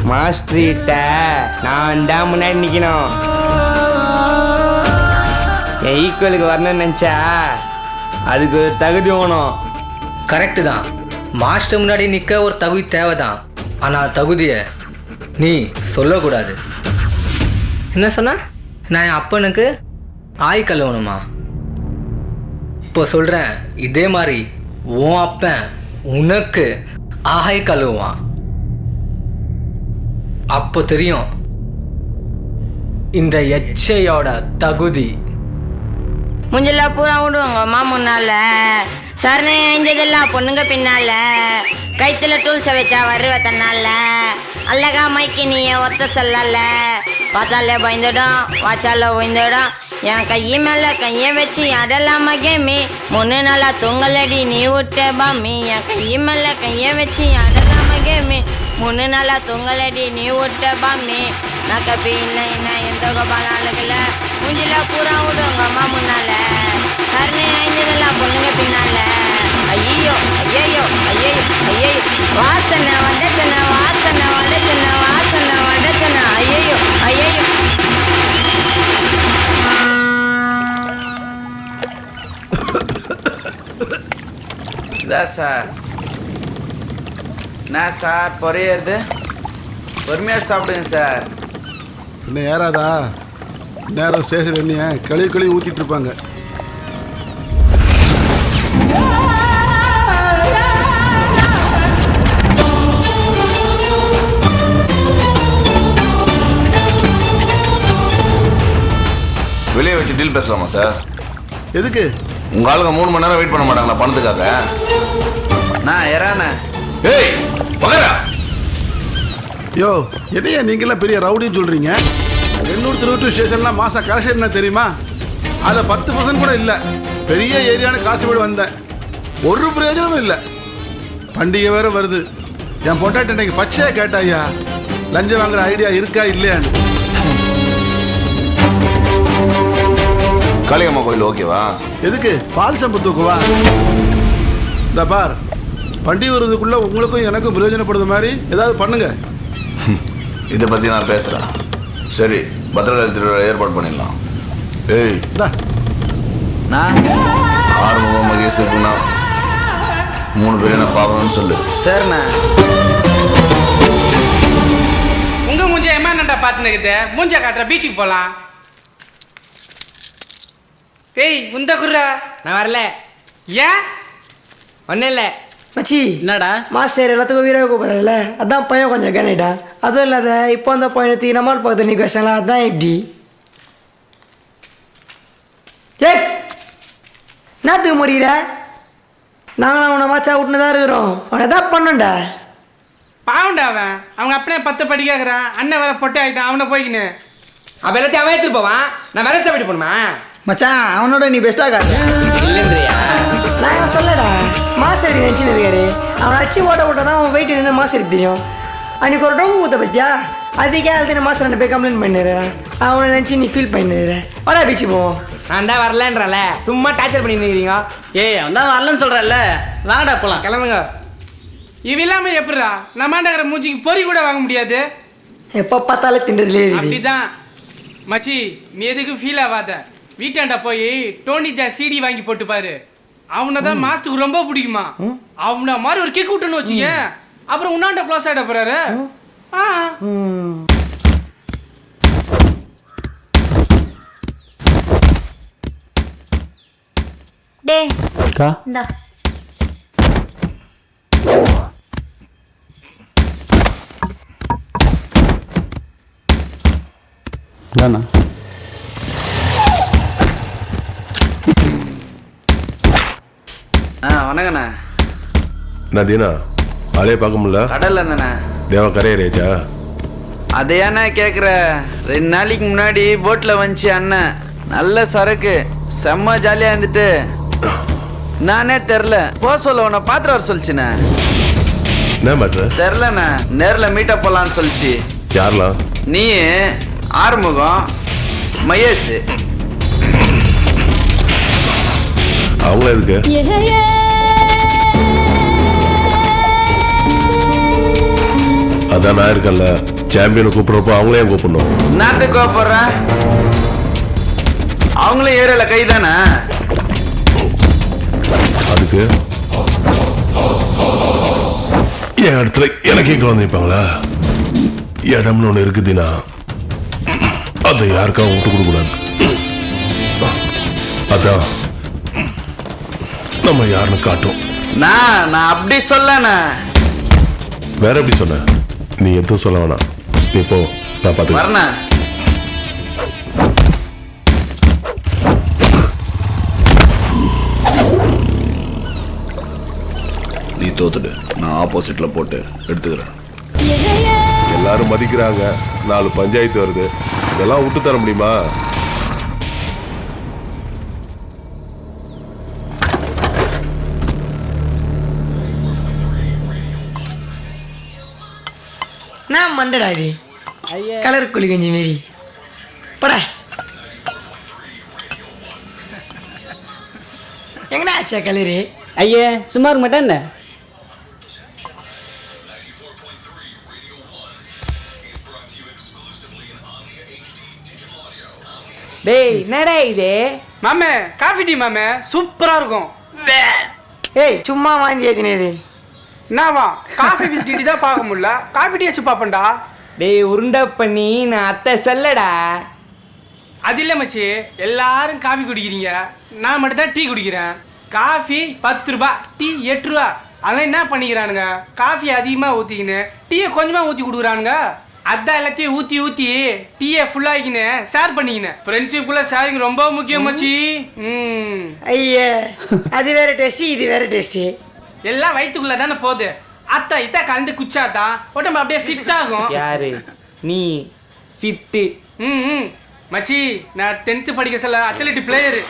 மாஸ்டர்கிட்ட நான் தான் முன்னாடி நிற்கணும். என் ஈக்குவலுக்கு வரணும்னு நினச்சா அதுக்கு ஒரு தகுதி வேணும். கரெக்டு தான். மாஸ்டர் முன்னாடி நிற்க ஒரு தகுதி தேவைதான். ஆனால் தகுதியை நீ சொல்லக்கூடாது. என்ன சொன்ன? நான் என் அப்பனுக்கு ஆய் கழுவணுமா? இப்போ சொல்கிறேன், இதே மாதிரி உன் அப்பன் உனக்கு ஆய் கழுவான். அப்போ தெரியும் இந்த எச்சையோட தகுதி. முஞ்சல பூரா விடுவாங்க அம்மா முன்னால, சரணை அஞ்சதெல்லாம் பொண்ணுங்க பின்னால, கைத்துல டூல்ஸை வச்சா வருவ தன்னால, அல்லகா மைக்கு நீ ஒத்த சொல்லல, பார்த்தாலே பயந்துடும் வாச்சால ஓய்ந்துடும், என் கையை மேல கையை வச்சு அடலாம கேமி, முன்னு நாளா தொங்கலடி நீ விட்ட பாமி, என் கையை மேல கையை வச்சு அடலாம கேமி, முன்னு நாளா தொங்கலடி நீ விட்ட பாமி, நான் கப்பி இல்லை நான் எந்த கோபாலாளுக்குல, மூஞ்சில பூரா விடுங்க அம்மா முன்னால, சரணை ஐந்ததெல்லாம் பொண்ணுங்க பின்னால, ஐயோ ஐயோ ஐயோ ஐயோ, வாசனை வடச்சன வாசனை வடச்சன வாசனை வடச்சன, ஐயோ ஐயோ. இதான் சார். என்ன சார் பொறையிறது? பொறுமையாக சாப்பிடுங்க சார். இன்னும் ஏறாதா? நேரம் ஸ்டேஷன் எண்ணிய கழுவி ஊற்றிட்டு இருப்பாங்க. வெளியே வச்சு டீல் பேசலாமா சார்? எதுக்கு? உங்க ஆளுங்க 3 மணி நேரம் வெயிட் பண்ண மாட்டாங்களா பணத்துக்காக? நான் ஏறானே. ஏய் பகரா! யோ, எதையா நீங்களாம் பெரிய ரவுடின்னு சொல்கிறீங்க? 822 ஸ்டேஷன்லாம் மாதம் கலெக்ஷன் என்ன தெரியுமா? அதில் 10% கூட இல்லை. பெரிய ஏரியானு காசு வீடு வந்தேன், ஒரு பிரயோஜனமும் இல்லை. பண்டிகை வேறு வருது. என் பொண்டாட்டி இன்னைக்கு பச்சையாக கேட்டாயா லஞ்சம் வாங்குற ஐடியா இருக்கா இல்லையான்னு. காளியம்மா கோயில் ஓகேவா? எதுக்கு? பால் சம்பு தூக்குவா? இந்த பார், பண்டிகை வருதுக்குள்ள உங்களுக்கும் எனக்கும் பிரயோஜனப்படுது மாதிரி ஏதாவது பண்ணுங்க. இதை பற்றி நான் பேசுகிறேன். சரி, பத்திரகாளி திருவிழா ஏற்பாடு பண்ணிடலாம். ஏய் நான் ஆறுமுகம் மகேஷ் இருக்குன்னா 3 பேரை நான் பார்க்கணும்னு சொல்லு. சரிண்ணா. உங்க மூஞ்ச என்னடா பார்த்துன்னு மூஞ்ச காட்டுற, பீச்சுக்கு போகலாம். ஏய் உந்த குர்ரா. நான் வரல. ஏன்? ஒன்றும் இல்லை மச்சி. என்னடா மாஸ்டர் எல்லாத்துக்கும் வீராக கூப்பிட்றதுல அதான் பையன் கொஞ்சம் கேனிட்டா. அதுவும் இல்லாத இப்போ அந்த பையனை நம்மால் பக்கத்தில் நிற்க வச்சாங்களா, அதான் எப்படி ஏ என்னத்துக்கு முடிகிற? நாங்களும் அவனை வாச்சா விட்டுன்னு தான் இருக்கிறோம். அவனை எதாவது பண்ணண்டா. பாவண்டா அவன். அவங்க அப்படியே 10 படி கேட்குறான். அண்ணன் வேற பொட்டை ஆகிட்டான். அவனை போய்க்கின்னு அப்போ எல்லாத்தையும் அவன் எடுத்துட்டு போவான். நான் வேலை சாப்பிட்டு போகணுமா? மச்சான் அவனோட நீ பெஸ்ட்டாக காட்டு. இல்லைன்றியா? நான் சொல்லடா, மாஸ்டர் நினச்சின்னு இருக்காரு. அவனை அச்சு ஓட்ட தான் அவன் வெயிட் நின்று மாஸ்டருக்கு தெரியும். அன்றைக்கி ஒரு டொங்கு ஊற்ற பற்றியா, அதுக்கே அது மாஸ்டர் ரெண்டு போய் கம்ப்ளைண்ட் பண்ணிடுறேன். அவனை நினச்சி நீ ஃபீல் பண்ணிடுற. வாடா பீச்சு போவோம். நான் தான் வரலன்றல, சும்மா டார்ச்சர் பண்ணி நிற்கிறீங்க. ஏய் அவன் தான் வரலன்னு சொல்கிறல்ல, வாங்கடா போகலாம். கிளம்புங்க. இவ இல்லாமல் எப்படிடா நம்மாண்டக்கிற மூஞ்சிக்கு பொறி கூட வாங்க முடியாது. எப்போ பார்த்தாலே தின்றதுலே இருக்கு. அப்படிதான் மச்சி, நீ எதுக்கு ஃபீல் ஆகாத. வீட்டாண்டா போய் டோனி ஜா சிடி வாங்கி போட்டு பாரு. அவனை தான் மாஸ்டருக்கு ரொம்ப பிடிக்குமா. அவனை மாதிரி ஒரு கிக் விட்டுன்னு வச்சுக்க, அப்புறம் உன்னாண்ட க்ளோஸ் ஆகிட போறாரு. டே இந்தா தானா வணக்கண்ணா. நான் தீனா ஆளையே பார்க்க முடியல. கடல்ல இருந்தண்ணா. தேவா கரையறியாச்சா? அதையாண்ணா கேட்குற. 2 நாளைக்கு முன்னாடி போட்டில் வந்துச்சு அண்ணன். நல்ல சரக்கு, செம்ம ஜாலியாக இருந்துட்டு நானே தெரில போக சொல்ல உன்னை பார்த்துட்டு வர சொல்லிச்சுண்ணே. என்ன மாற்ற தெரிலண்ணா, நேரில் மீட்டப் போகலான்னு சொல்லிச்சு. யாரெல்லாம்? நீ, ஆறுமுகம், மகேஷ். அவங்கள இருக்கு. அதான் நான் இருக்கேன்ல. சாம்பியனை கூப்பிடுறப்போ அவங்களே ஏன் கூப்பிடணும்? நாத்து கோப்படுற அவங்களும் ஏரியால கைதானே. அதுக்கு என் இடத்துல எனக்கே கலந்து நிற்பாங்களா? இடம்னு ஒன்று இருக்குதுன்னா அதை யாருக்காகவும் விட்டு கொடுக்க கூடாது. அதான் நம்ம யாருன்னு காட்டும். நான் அப்படி சொல்லண்ணா. வேற எப்படி சொன்ன? நீ எதுவும் சொல்ல வேணாம். நீ போ, நான் பார்த்து வரண்ணா. நீ தோத்துடு, நான் ஆப்போசிட்ல போட்டு எடுத்துக்கிறேன். எல்லாரும் மதிக்கிறாங்க, 4 பஞ்சாயத்து வருது, இதெல்லாம் விட்டு தர முடியுமா? நான் மண்டடா இது கலர் குழி கஞ்சி மாரி படா. எங்கடா ஆச்சா கலரு? ஐயே சும்மா இருக்க மாட்டேன். டேய் என்னடா இது? மாமே காஃபி டீ மாமே சூப்பராக இருக்கும். ஏய் சும்மா வாந்தி ஏத்தினது. என்னவா காஃபி வித் டீ தான் பார்க்க முடியல, காஃபி டீ வச்சு பார்ப்பேன்டா. டேய் உருண்டை பண்ணி நான் அத்தை சொல்லடா. அது இல்லை மச்சி, எல்லாரும் காஃபி குடிக்கிறீங்க, நான் மட்டும் தான் டீ குடிக்கிறேன். காஃபி 10 ரூபா, டீ 8 ரூபா. அதெல்லாம் என்ன பண்ணிக்கிறானுங்க, காஃபி அதிகமாக ஊற்றிக்கின்னு டீயை கொஞ்சமாக ஊற்றி கொடுக்குறானுங்க. அதான் எல்லாத்தையும் ஊற்றி டீயை ஃபுல்லாகிக்கின்னு ஷேர் பண்ணிக்கினேன். ஃப்ரெண்ட்ஷிப்புக்குள்ள ஷேரிங் ரொம்ப முக்கியம் மச்சி. ஐயே அது வேற டேஸ்ட், இது வேற டேஸ்ட். எல்லாம் வயிற்றுக்குள்ள தானே போகுது. அத்தா இத்தா கலந்து குச்சாதான் உடம்பு அப்படியே ஃபிட் ஆகும். யாரு நீ? ஃபிட்டு. மச்சி நான் 10th படிக்க சொல்ல அத்லெட் பிளேயரு.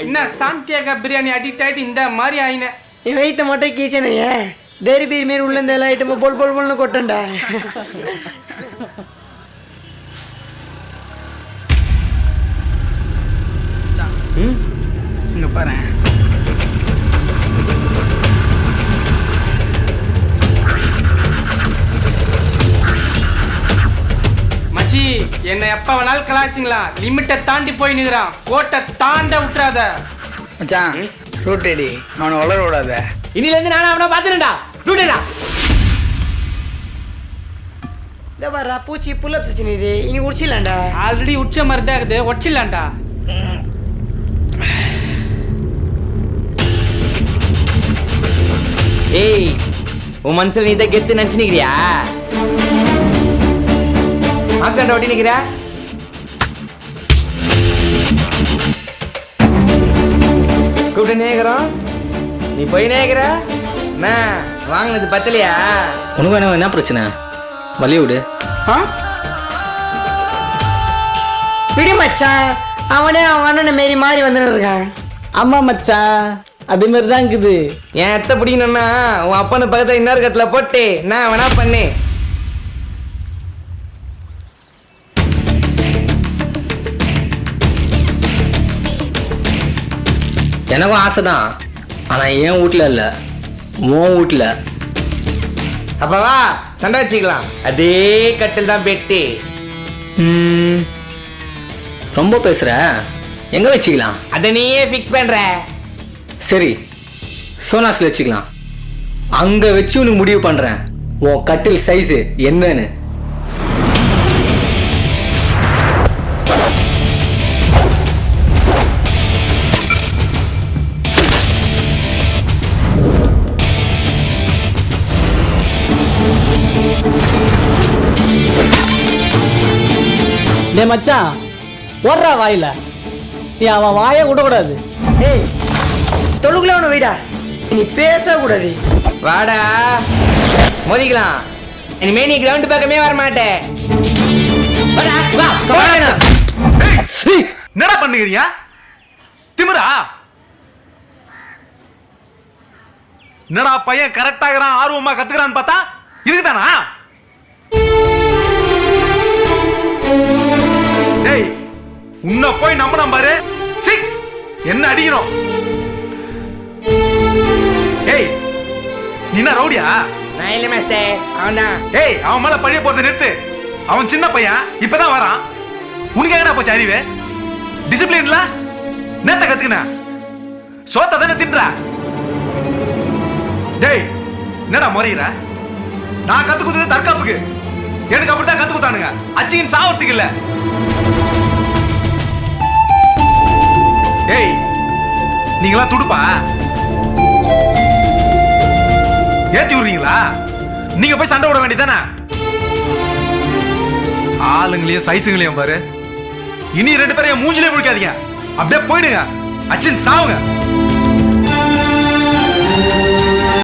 என்ன சாந்தியாகா பிரியாணி அடிக்ட் ஆகிட்டு இந்த மாதிரி ஆயினேன். என் வயிற்ற மட்டும் கீச்சனையே டேரி பீர் மாரி உள்ள இந்த எல்லா ஐட்டமும் போல் போல் போல்னு கொட்டண்டா. இங்க பாரு. மச்சி என்னை எப்ப வேணாலும் கலாச்சிங்களா, லிமிட்டை தாண்டி போய் நிற்கிறான், கோட்டை தாண்ட விட்டுறாத. மச்சான் ரூட் ரெடி, அவனை வளர விடாத. இனிலேருந்து நானும் அவனை பார்த்துடா. டூடா இந்த பாரா பூச்சி புல்லப்ஸ் வச்சுனது இனி உடிச்சிடலாம்டா. ஆல்ரெடி உச்ச மாதிரி தான் இருக்குது, உடச்சிடலாம்டா. ஏய் உன் மனசில் நீ தான் கெத்து நினச்சி நிற்கிறியா? மாஸ்டர் ஒட்டி நிற்கிற? கூப்பிட்டு நேக்கிறோம், நீ போய் நேக்கிற. என்ன வாங்கினது பத்தலையா? உனக்கு என்ன பிரச்சனை? வழி விடு. விடு மச்சான், அவனே அவன் அண்ணனை மாரி மாறி வந்துன்னு இருக்கான். ஆமா மச்சான், அது மாதிரி தான் இருக்குது. என் எத்த பிடிக்கணும்னா உன் அப்பனு பக்கத்தில் இன்னொரு கட்டில் போட்டு நான் வேணா பண்ணு. எனக்கும் ஆசை தான், ஆனால் என் வீட்டில் இல்லை, உன் வீட்டில். அப்ப வா சண்டை வச்சுக்கலாம். அதே கட்டில் தான் பெட்டு. ரொம்ப பேசுகிற, எங்கே வச்சுக்கலாம்? அதை நீயே ஃபிக்ஸ் பண்ற. சரி சோனாஸில் வச்சுக்கலாம். அங்கே வச்சு உனக்கு முடிவு பண்ணுறேன் உன் கட்டில் சைஸு என்னன்னு. டே மச்சான் ஓடுறா வாயில, நீ அவன் வாயை விடக்கூடாது. ஏய் தொழுகுல அவனை வைடா, நீ பேசக்கூடாது. வாடா மோதிக்கலாம். இனிமே நீ கிரவுண்ட் பக்கமே வர மாட்டேன். என்னடா பண்ணுகிறீங்க? திமிரா? என்னடா பையன் கரெக்டாகிறான், ஆர்வமா கத்துக்கிறான்னு பார்த்தா இருக்குதானா? டேய் உன்னை போய் நம்பணும் பாரு. என்ன அடிக்கணும்? ஏய் நீ என்ன ரவுடியா? நான் இல்லை மாஸ்டர் அவன் தான். ஏய் அவன் மேல பழிய போறதை நிறுத்து. அவன் சின்ன பையன் இப்பதான் வரான். உனக்கு எங்கடா போச்சு அறிவு? டிசிப்ளின்ல நேத்த கத்துக்கின சோத்த தானே தின்ற. டேய் என்னடா முறையிற? நான் கத்து கொடுத்தது தற்காப்புக்கு. எனக்கு அப்படித்தான் கத்து கொடுத்தானுங்க. அச்சியின் சாவறதுக்கு இல்ல. ஏய் நீங்களா துடுப்பா ஏத்தி விடுறீங்களா? நீங்க போய் சண்டை விட வேண்டியதானே? ஆளுங்களையும் சைஸுங்களையும் பாரு. இனி 2 பேரையும் மூஞ்சிலே முடிக்காதீங்க. அப்படியே போயிடுங்க. அச்சின் சாவுங்க.